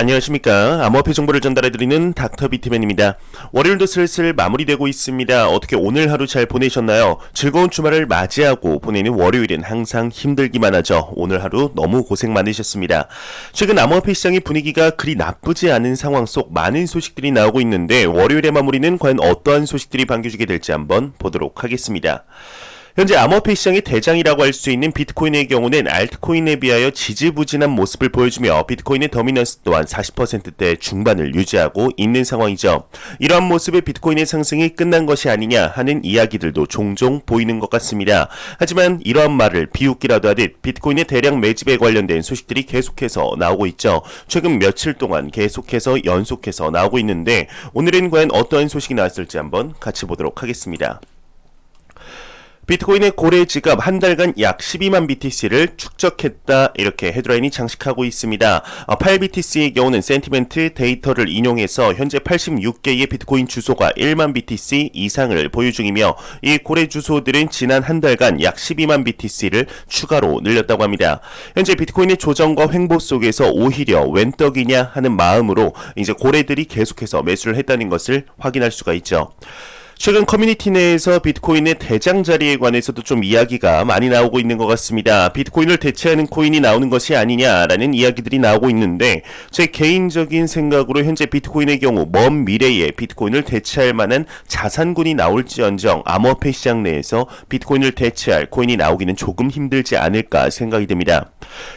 안녕하십니까. 암호화폐 정보를 전달해드리는 닥터 비트맨입니다. 월요일도 슬슬 마무리되고 있습니다. 어떻게 오늘 하루 잘 보내셨나요? 즐거운 주말을 맞이하고 보내는 월요일은 항상 힘들기만 하죠. 오늘 하루 너무 고생 많으셨습니다. 최근 암호화폐 시장의 분위기가 그리 나쁘지 않은 상황 속 많은 소식들이 나오고 있는데 월요일의 마무리는 과연 어떠한 소식들이 반겨주게 될지 한번 보도록 하겠습니다. 현재 암호화폐 시장의 대장이라고 할 수 있는 비트코인의 경우는 알트코인에 비하여 지지부진한 모습을 보여주며 비트코인의 더미넌스 또한 40%대 중반을 유지하고 있는 상황이죠. 이러한 모습의 비트코인의 상승이 끝난 것이 아니냐 하는 이야기들도 종종 보이는 것 같습니다. 하지만 이러한 말을 비웃기라도 하듯 비트코인의 대량 매집에 관련된 소식들이 계속해서 나오고 있죠. 최근 며칠 동안 계속해서 연속해서 나오고 있는데 오늘은 과연 어떠한 소식이 나왔을지 한번 같이 보도록 하겠습니다. 비트코인의 고래 지갑 한 달간 약 12만 BTC를 축적했다, 이렇게 헤드라인이 장식하고 있습니다. 8BTC의 경우는 센티멘트 데이터를 인용해서 현재 86개의 비트코인 주소가 1만 BTC 이상을 보유 중이며 이 고래 주소들은 지난 한 달간 약 12만 BTC를 추가로 늘렸다고 합니다. 현재 비트코인의 조정과 횡보 속에서 오히려 웬 떡이냐 하는 마음으로 이제 고래들이 계속해서 매수를 했다는 것을 확인할 수가 있죠. 최근 커뮤니티 내에서 비트코인의 대장 자리에 관해서도 좀 이야기가 많이 나오고 있는 것 같습니다. 비트코인을 대체하는 코인이 나오는 것이 아니냐라는 이야기들이 나오고 있는데 제 개인적인 생각으로 현재 비트코인의 경우 먼 미래에 비트코인을 대체할 만한 자산군이 나올지언정 암호화폐 시장 내에서 비트코인을 대체할 코인이 나오기는 조금 힘들지 않을까 생각이 듭니다.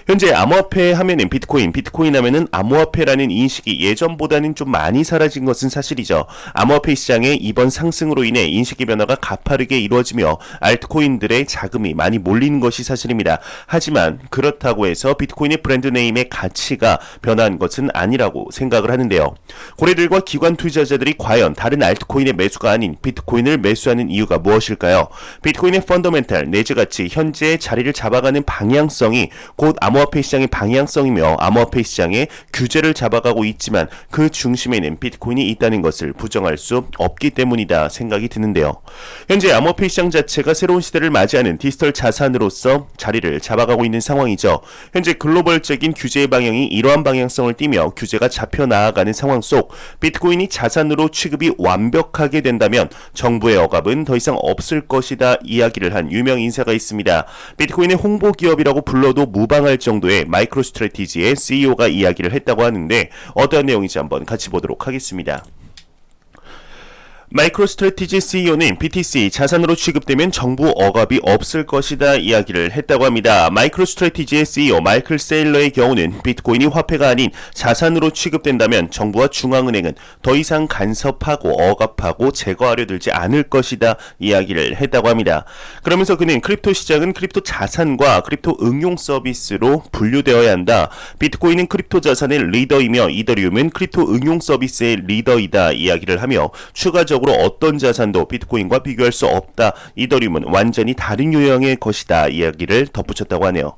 현재 암호화폐 하면은 비트코인 하면은 암호화폐라는 인식이 예전보다는 좀 많이 사라진 것은 사실이죠. 암호화폐 시장의 이번 상승으로 인해 인식의 변화가 가파르게 이루어지며 알트코인들의 자금이 많이 몰리는 것이 사실입니다. 하지만 그렇다고 해서 비트코인의 브랜드 네임의 가치가 변한 것은 아니라고 생각을 하는데요. 고래들과 기관 투자자들이 과연 다른 알트코인의 매수가 아닌 비트코인을 매수하는 이유가 무엇일까요? 비트코인의 펀더멘탈 내지 가치 현재의 자리를 잡아가는 방향성이 곧 암호화폐 시장의 방향성이며 암호화폐 시장의 규제를 잡아가고 있지만 그 중심에는 비트코인이 있다는 것을 부정할 수 없기 때문이다 생각이 드는데요. 현재 암호화폐 시장 자체가 새로운 시대를 맞이하는 디지털 자산으로서 자리를 잡아가고 있는 상황이죠. 현재 글로벌적인 규제의 방향이 이러한 방향성을 띠며 규제가 잡혀 나아가는 상황 속 비트코인이 자산으로 취급이 완벽하게 된다면 정부의 억압은 더 이상 없을 것이다 이야기를 한 유명 인사가 있습니다. 비트코인의 홍보 기업이라고 불러도 무방할 정도의 마이크로스트래티지의 CEO가 이야기를 했다고 하는데 어떠한 내용인지 한번 같이 보도록 하겠습니다. 마이크로스트래티지 CEO는 BTC 자산으로 취급되면 정부 억압이 없을 것이다 이야기를 했다고 합니다. 마이크로스트래티지의 CEO 마이클 세일러의 경우는 비트코인이 화폐가 아닌 자산으로 취급된다면 정부와 중앙은행은 더 이상 간섭하고 억압하고 제거하려 들지 않을 것이다 이야기를 했다고 합니다. 그러면서 그는 크립토 시장은 크립토 자산과 크립토 응용 서비스로 분류되어야 한다. 비트코인은 크립토 자산의 리더이며 이더리움은 크립토 응용 서비스의 리더이다 이야기를 하며 추가적으로 어떤 자산도 비트코인과 비교할 수 없다. 이더리움은 완전히 다른 유형의 것이다. 이야기를 덧붙였다고 하네요.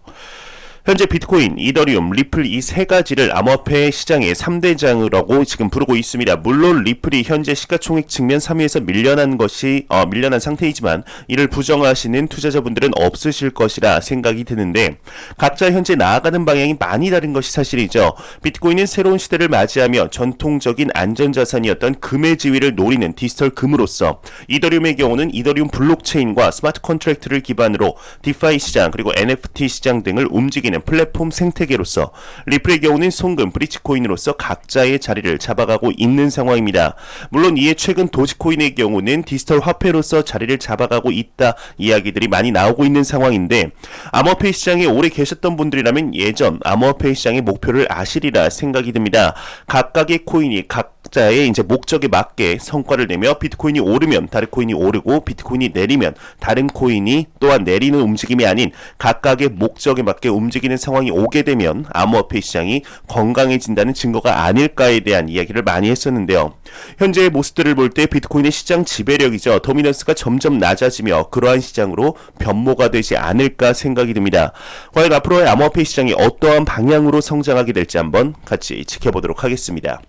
현재 비트코인, 이더리움, 리플 이 세 가지를 암호화폐 시장의 3대장이라고 지금 부르고 있습니다. 물론 리플이 현재 시가총액 측면 3위에서 밀려난 상태이지만 이를 부정하시는 투자자분들은 없으실 것이라 생각이 드는데 각자 현재 나아가는 방향이 많이 다른 것이 사실이죠. 비트코인은 새로운 시대를 맞이하며 전통적인 안전자산이었던 금의 지위를 노리는 디지털 금으로서 이더리움의 경우는 이더리움 블록체인과 스마트 컨트랙트를 기반으로 디파이 시장 그리고 NFT 시장 등을 움직이는 플랫폼 생태계로서 리플의 경우는 송금, 브리치코인으로서 각자의 자리를 잡아가고 있는 상황입니다. 물론 이에 최근 도지코인의 경우는 디지털 화폐로서 자리를 잡아가고 있다 이야기들이 많이 나오고 있는 상황인데 암호화폐 시장에 오래 계셨던 분들이라면 예전 암호화폐 시장의 목표를 아시리라 생각이 듭니다. 각각의 코인이 각자의 이제 목적에 맞게 성과를 내며 비트코인이 오르면 다른 코인이 오르고 비트코인이 내리면 다른 코인이 또한 내리는 움직임이 아닌 각각의 목적에 맞게 움직이는 상황이 오게 되면 암호화폐 시장이 건강해진다는 증거가 아닐까에 대한 이야기를 많이 했었는데요. 현재의 모습들을 볼 때 비트코인의 시장 지배력이죠. 도미넌스가 점점 낮아지며 그러한 시장으로 변모가 되지 않을까 생각이 듭니다. 과연 앞으로의 암호화폐 시장이 어떠한 방향으로 성장하게 될지 한번 같이 지켜보도록 하겠습니다.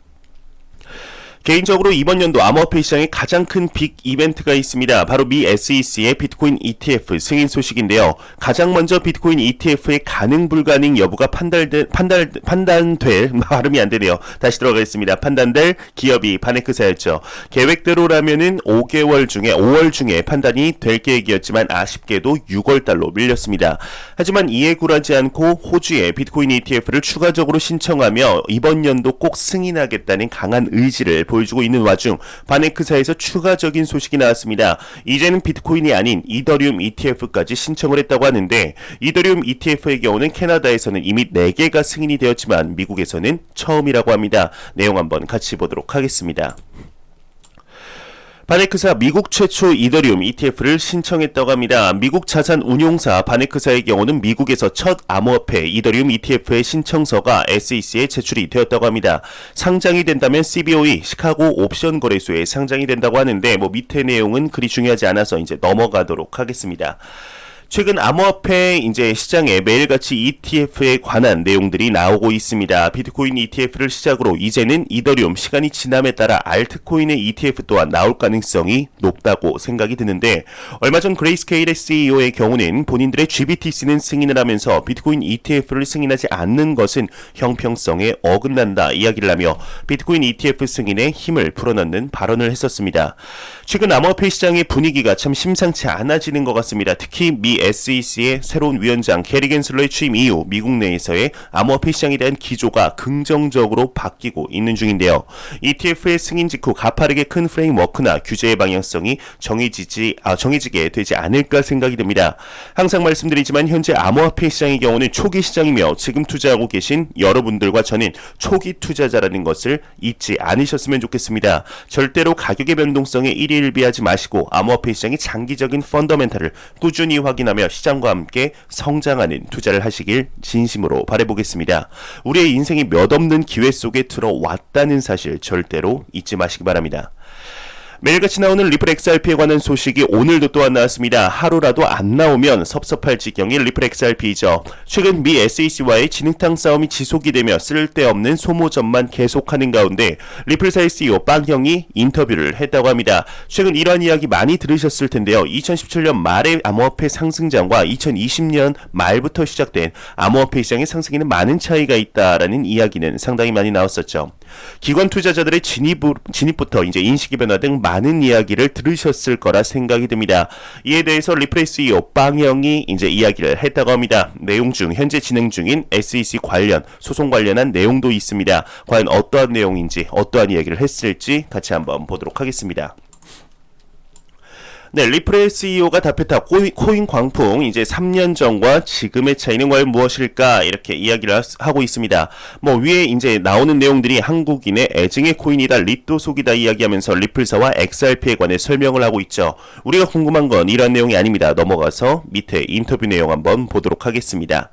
개인적으로 이번 연도 암호화폐 시장에 가장 큰 빅 이벤트가 있습니다. 바로 미 SEC의 비트코인 ETF 승인 소식인데요. 가장 먼저 비트코인 ETF의 가능 불가능 여부가 판단될 발음이 안 되네요. 다시 들어가겠습니다. 판단될 기업이 바네크사였죠. 계획대로라면은 5월 중에 판단이 될 계획이었지만 아쉽게도 6월달로 밀렸습니다. 하지만 이에 굴하지 않고 호주의 비트코인 ETF를 추가적으로 신청하며 이번 연도 꼭 승인하겠다는 강한 의지를 보여주고 있는 와중 바네크사에서 추가적인 소식이 나왔습니다. 이제는 비트코인이 아닌 이더리움 ETF까지 신청을 했다고 하는데 이더리움 ETF의 경우는 캐나다에서는 이미 4개가 승인이 되었지만 미국에서는 처음이라고 합니다. 내용 한번 같이 보도록 하겠습니다. 바네크사 미국 최초 이더리움 ETF를 신청했다고 합니다. 미국 자산 운용사 바네크사의 경우는 미국에서 첫 암호화폐 이더리움 ETF의 신청서가 SEC에 제출이 되었다고 합니다. 상장이 된다면 CBOE 시카고 옵션 거래소에 상장이 된다고 하는데 밑에 내용은 그리 중요하지 않아서 이제 넘어가도록 하겠습니다. 최근 암호화폐 시장에 매일같이 ETF에 관한 내용들이 나오고 있습니다. 비트코인 ETF를 시작으로 이제는 이더리움, 시간이 지남에 따라 알트코인의 ETF 또한 나올 가능성이 높다고 생각이 드는데 얼마 전 그레이스케일의 CEO의 경우는 본인들의 GBTC는 승인을 하면서 비트코인 ETF를 승인하지 않는 것은 형평성에 어긋난다 이야기를 하며 비트코인 ETF 승인에 힘을 불어넣는 발언을 했었습니다. 최근 암호화폐 시장의 분위기가 참 심상치 않아지는 것 같습니다. 특히 미 SEC의 새로운 위원장 게리 겐슬러의 취임 이후 미국 내에서의 암호화폐 시장에 대한 기조가 긍정적으로 바뀌고 있는 중인데요. ETF의 승인 직후 가파르게 큰 프레임워크나 규제의 방향성이 정해지게 되지 않을까 생각이 듭니다. 항상 말씀드리지만 현재 암호화폐 시장의 경우는 초기 시장이며 지금 투자하고 계신 여러분들과 저는 초기 투자자라는 것을 잊지 않으셨으면 좋겠습니다. 절대로 가격의 변동성에 일희일비하지 마시고 암호화폐 시장의 장기적인 펀더멘탈을 꾸준히 확인하며 시장과 함께 성장하는 투자를 하시길 진심으로 바라보겠습니다. 우리의 인생이 몇 없는 기회 속에 들어왔다는 사실 절대로 잊지 마시기 바랍니다. 매일같이 나오는 리플 XRP에 관한 소식이 오늘도 또한 나왔습니다. 하루라도 안 나오면 섭섭할 지경인 리플 XRP이죠. 최근 미 SEC와의 진흙탕 싸움이 지속이 되며 쓸데없는 소모전만 계속하는 가운데 리플사의 CEO 빵형이 인터뷰를 했다고 합니다. 최근 이러한 이야기 많이 들으셨을 텐데요. 2017년 말의 암호화폐 상승장과 2020년 말부터 시작된 암호화폐 시장의 상승에는 많은 차이가 있다라는 이야기는 상당히 많이 나왔었죠. 기관 투자자들의 진입부터 인식의 변화 등 많은 이야기를 들으셨을 거라 생각이 듭니다. 이에 대해서 리플의 CEO 빵형이 이야기를 했다고 합니다. 내용 중 현재 진행 중인 SEC 관련 소송 관련한 내용도 있습니다. 과연 어떠한 내용인지 어떠한 이야기를 했을지 같이 한번 보도록 하겠습니다. 네, 리플의 CEO가 답했다. 코인 광풍 3년 전과 지금의 차이는 과연 무엇일까? 이렇게 이야기를 하고 있습니다. 위에 나오는 내용들이 한국인의 애증의 코인이다, 리또 속이다 이야기하면서 리플사와 XRP에 관해 설명을 하고 있죠. 우리가 궁금한 건 이런 내용이 아닙니다. 넘어가서 밑에 인터뷰 내용 한번 보도록 하겠습니다.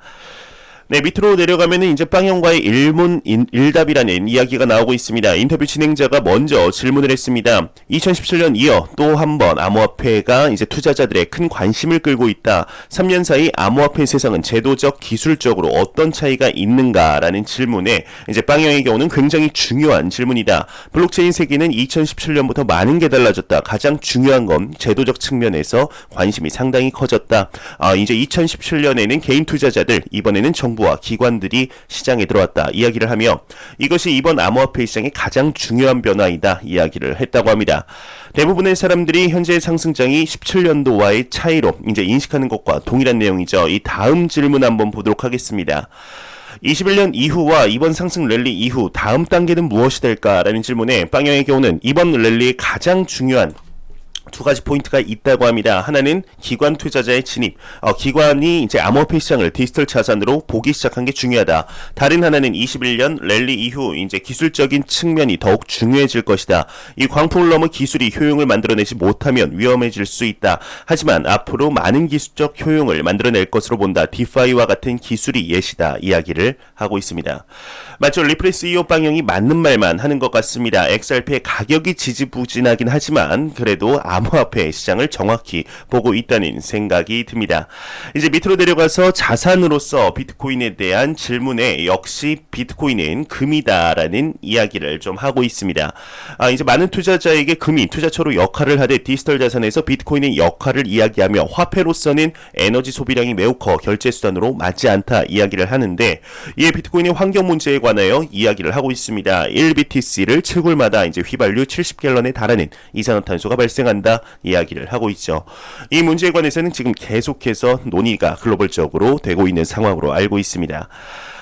네, 밑으로 내려가면은 빵형과의 일답이라는 이야기가 나오고 있습니다. 인터뷰 진행자가 먼저 질문을 했습니다. 2017년 이어 또 한 번 암호화폐가 투자자들의 큰 관심을 끌고 있다. 3년 사이 암호화폐 세상은 제도적, 기술적으로 어떤 차이가 있는가라는 질문에 빵형의 경우는 굉장히 중요한 질문이다. 블록체인 세계는 2017년부터 많은 게 달라졌다. 가장 중요한 건 제도적 측면에서 관심이 상당히 커졌다. 2017년에는 개인 투자자들, 이번에는 정부와 기관들이 시장에 들어왔다 이야기를 하며 이것이 이번 암호화폐 시장의 가장 중요한 변화이다 이야기를 했다고 합니다. 대부분의 사람들이 현재 상승장이 17년도와의 차이로 인식하는 것과 동일한 내용이죠. 이 다음 질문 한번 보도록 하겠습니다. 21년 이후와 이번 상승 랠리 이후 다음 단계는 무엇이 될까라는 질문에 빵형의 경우는 이번 랠리의 가장 중요한 두 가지 포인트가 있다고 합니다. 하나는 기관 투자자의 진입. 기관이 암호화폐 시장을 디지털 자산으로 보기 시작한 게 중요하다. 다른 하나는 21년 랠리 이후 기술적인 측면이 더욱 중요해질 것이다. 이 광풍을 넘어 기술이 효용을 만들어내지 못하면 위험해질 수 있다. 하지만 앞으로 많은 기술적 효용을 만들어낼 것으로 본다. 디파이와 같은 기술이 예시다. 이야기를 하고 있습니다. 맞죠? 리플의 CEO 빵형이 맞는 말만 하는 것 같습니다. XRP의 가격이 지지부진하긴 하지만 그래도 암호화폐 시장을 정확히 보고 있다는 생각이 듭니다. 이제 밑으로 내려가서 자산으로서 비트코인에 대한 질문에 역시 비트코인은 금이다라는 이야기를 좀 하고 있습니다. 이제 많은 투자자에게 금이 투자처로 역할을 하되 디지털 자산에서 비트코인의 역할을 이야기하며 화폐로서는 에너지 소비량이 매우 커 결제 수단으로 맞지 않다 이야기를 하는데, 이에 비트코인의 환경 문제에 관하여 이야기를 하고 있습니다. 1BTC를 7골마다 이제 휘발유 70갤런에 달하는 이산화탄소가 발생한다 이야기를 하고 있죠. 이 문제에 관해서는 지금 계속해서 논의가 글로벌적으로 되고 있는 상황으로 알고 있습니다.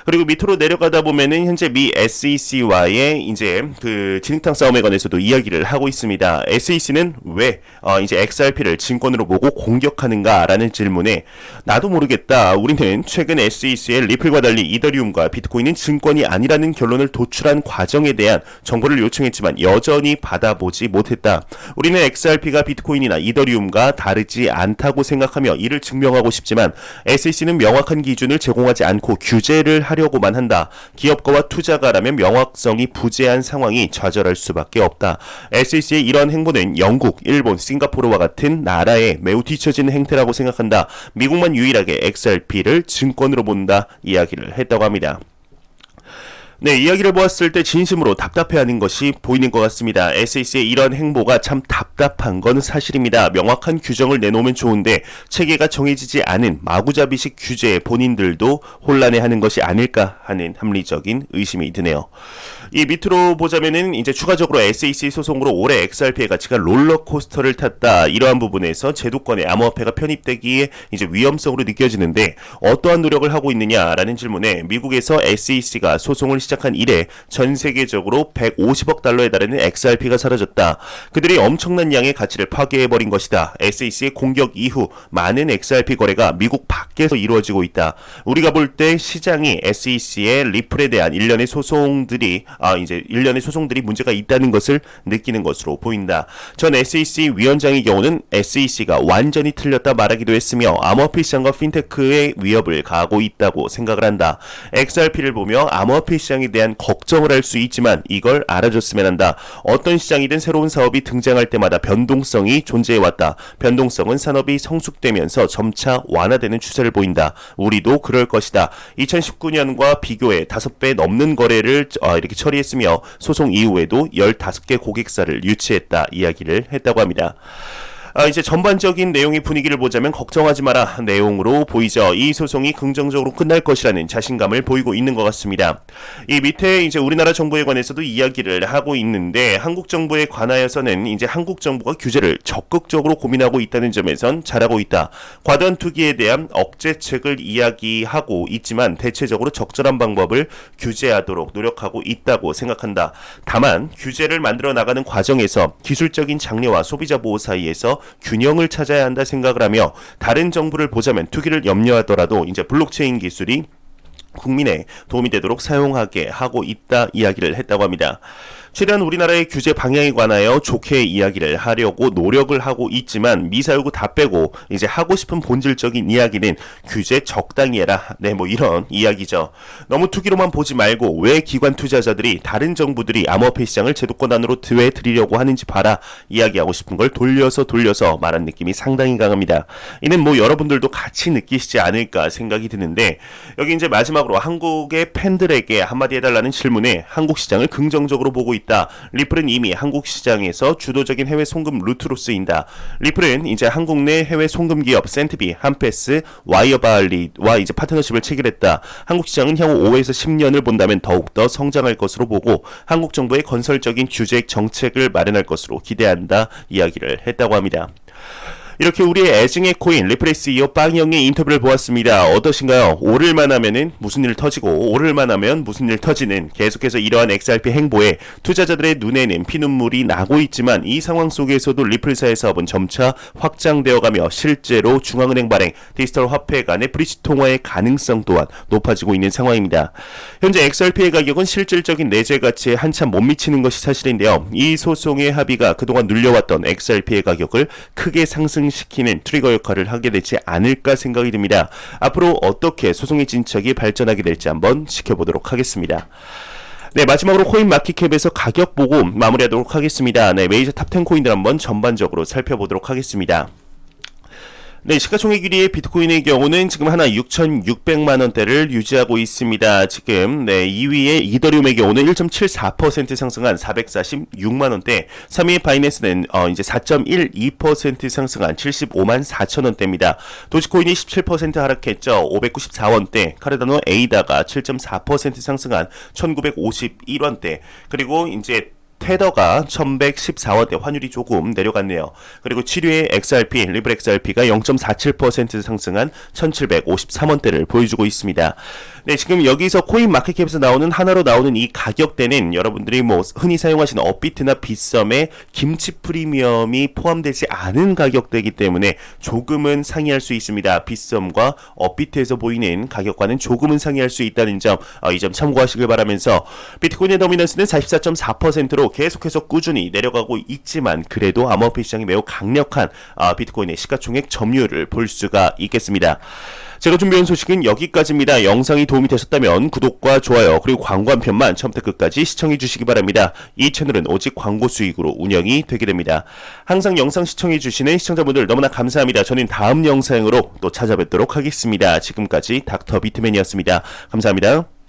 그리고 밑으로 내려가다 보면은 현재 미 SEC와의 이제 그 진흙탕 싸움에 관해서도 이야기를 하고 있습니다. SEC는 왜 이제 XRP를 증권으로 보고 공격하는가라는 질문에 나도 모르겠다. 우리는 최근 SEC의 리플과 달리 이더리움과 비트코인은 증권이 아니라는 결론을 도출한 과정에 대한 정보를 요청했지만 여전히 받아보지 못했다. 우리는 XRP가 비트코인이나 이더리움과 다르지 않다고 생각하며 이를 증명하고 싶지만 SEC는 명확한 기준을 제공하지 않고 규제를 하려고만 한다. 기업가와 투자가라면 명확성이 부재한 상황이 좌절할 수밖에 없다. SEC의 이러한 행보는 영국, 일본, 싱가포르와 같은 나라에 매우 뒤처진 행태라고 생각한다. 미국만 유일하게 XRP를 증권으로 본다 이야기를 했다고 합니다. 네, 이야기를 보았을 때 진심으로 답답해하는 것이 보이는 것 같습니다. SEC의 이런 행보가 참 답답한 건 사실입니다. 명확한 규정을 내놓으면 좋은데 체계가 정해지지 않은 마구잡이식 규제에 본인들도 혼란해하는 것이 아닐까 하는 합리적인 의심이 드네요. 이 밑으로 보자면은 이제 추가적으로 SEC 소송으로 올해 XRP의 가치가 롤러코스터를 탔다. 이러한 부분에서 제도권에 암호화폐가 편입되기에 이제 위험성으로 느껴지는데 어떠한 노력을 하고 있느냐라는 질문에 미국에서 SEC가 소송을 시작한 이래 전 세계적으로 150억 달러에 달하는 XRP가 사라졌다. 그들이 엄청난 양의 가치를 파괴해버린 것이다. SEC의 공격 이후 많은 XRP 거래가 미국 밖에서 이루어지고 있다. 우리가 볼 때 시장이 SEC의 리플에 대한 일련의 소송들이 문제가 있다는 것을 느끼는 것으로 보인다. 전 SEC 위원장의 경우는 SEC가 완전히 틀렸다 말하기도 했으며 암호화폐 시장과 핀테크의 위협을 가하고 있다고 생각을 한다. XRP를 보며 암호화폐 시장에 대한 걱정을 할 수 있지만 이걸 알아줬으면 한다. 어떤 시장이든 새로운 사업이 등장할 때마다 변동성이 존재해왔다. 변동성은 산업이 성숙되면서 점차 완화되는 추세를 보인다. 우리도 그럴 것이다. 2019년과 비교해 5배 넘는 거래를 이렇게 처리했으며 소송 이후에도 15개 고객사를 유치했다 이야기를 했다고 합니다. 이제 전반적인 내용의 분위기를 보자면 걱정하지 마라 내용으로 보이죠. 이 소송이 긍정적으로 끝날 것이라는 자신감을 보이고 있는 것 같습니다. 이 밑에 이제 우리나라 정부에 관해서도 이야기를 하고 있는데 한국 정부에 관하여서는 이제 한국 정부가 규제를 적극적으로 고민하고 있다는 점에선 잘하고 있다. 과도한 투기에 대한 억제책을 이야기하고 있지만 대체적으로 적절한 방법을 규제하도록 노력하고 있다고 생각한다. 다만 규제를 만들어 나가는 과정에서 기술적인 장려와 소비자 보호 사이에서 균형을 찾아야 한다 생각을 하며 다른 정부를 보자면 투기를 염려하더라도 이제 블록체인 기술이 국민에 도움이 되도록 사용하게 하고 있다 이야기를 했다고 합니다. 최대한 우리나라의 규제 방향에 관하여 좋게 이야기를 하려고 노력을 하고 있지만 미사여구 다 빼고 이제 하고 싶은 본질적인 이야기는 규제 적당히 해라. 네, 뭐 이런 이야기죠. 너무 투기로만 보지 말고 왜 기관 투자자들이 다른 정부들이 암호화폐 시장을 제도권 안으로 왜 들이려고 하는지 봐라. 이야기하고 싶은 걸 돌려서 말한 느낌이 상당히 강합니다. 이는 뭐 여러분들도 같이 느끼시지 않을까 생각이 드는데 여기 이제 마지막으로 한국의 팬들에게 한마디 해달라는 질문에 한국 시장을 긍정적으로 보고 있다. 리플은 이미 한국 시장에서 주도적인 해외 송금 루트로 쓰인다. 리플은 이제 한국 내 해외 송금 기업 센트비, 한패스, 와이어발리와 이제 파트너십을 체결했다. 한국 시장은 향후 5에서 10년을 본다면 더욱더 성장할 것으로 보고 한국 정부의 건설적인 규제 정책을 마련할 것으로 기대한다. 이야기를 했다고 합니다. 이렇게 우리의 애증의 코인 리플의 CEO 빵형의 인터뷰를 보았습니다. 어떠신가요? 오를만 하면은 무슨 일 터지고 오를만 하면 무슨 일 터지는 계속해서 이러한 XRP 행보에 투자자들의 눈에는 피눈물이 나고 있지만 이 상황 속에서도 리플사의 사업은 점차 확장되어가며 실제로 중앙은행 발행, 디지털 화폐 간의 브릿지 통화의 가능성 또한 높아지고 있는 상황입니다. 현재 XRP의 가격은 실질적인 내재 가치에 한참 못 미치는 것이 사실인데요. 이 소송의 합의가 그동안 눌려왔던 XRP의 가격을 크게 상승시키는 트리거 역할을 하게 되지 않을까 생각이 듭니다. 앞으로 어떻게 소송의 진척이 발전하게 될지 한번 지켜보도록 하겠습니다. 네, 마지막으로 코인 마켓캡에서 가격 보고 마무리하도록 하겠습니다. 네, 메이저 탑10 코인들 한번 전반적으로 살펴보도록 하겠습니다. 네, 시가총액 1위의 비트코인의 경우는 지금 하나 6,600만원대를 유지하고 있습니다. 지금, 네, 2위의 이더리움의 경우는 1.74% 상승한 446만원대, 3위의 바이낸스는, 이제 4.12% 상승한 75만 4천원대입니다. 도지코인이 17% 하락했죠. 594원대, 카르다노 에이다가 7.4% 상승한 1951원대, 그리고 이제 테더가 1114원대, 환율이 조금 내려갔네요. 그리고 7위의 XRP, 리블 XRP가 0.47% 상승한 1753원대를 보여주고 있습니다. 네, 지금 여기서 코인 마켓캡에서 나오는 하나로 나오는 이 가격대는 여러분들이 뭐 흔히 사용하시는 업비트나 빗썸의 김치 프리미엄이 포함되지 않은 가격대이기 때문에 조금은 상이할 수 있습니다. 빗썸과 업비트에서 보이는 가격과는 조금은 상이할 수 있다는 점, 이 점 참고하시길 바라면서 비트코인의 더미넌스는 44.4%로 계속해서 꾸준히 내려가고 있지만 그래도 암호화폐 시장이 매우 강력한 비트코인의 시가총액 점유율을 볼 수가 있겠습니다. 제가 준비한 소식은 여기까지입니다. 영상이 도움이 되셨다면 구독과 좋아요 그리고 광고 한 편만 처음부터 끝까지 시청해 주시기 바랍니다. 이 채널은 오직 광고 수익으로 운영이 되게 됩니다. 항상 영상 시청해 주시는 시청자분들 너무나 감사합니다. 저는 다음 영상으로 또 찾아뵙도록 하겠습니다. 지금까지 닥터 비트맨이었습니다. 감사합니다.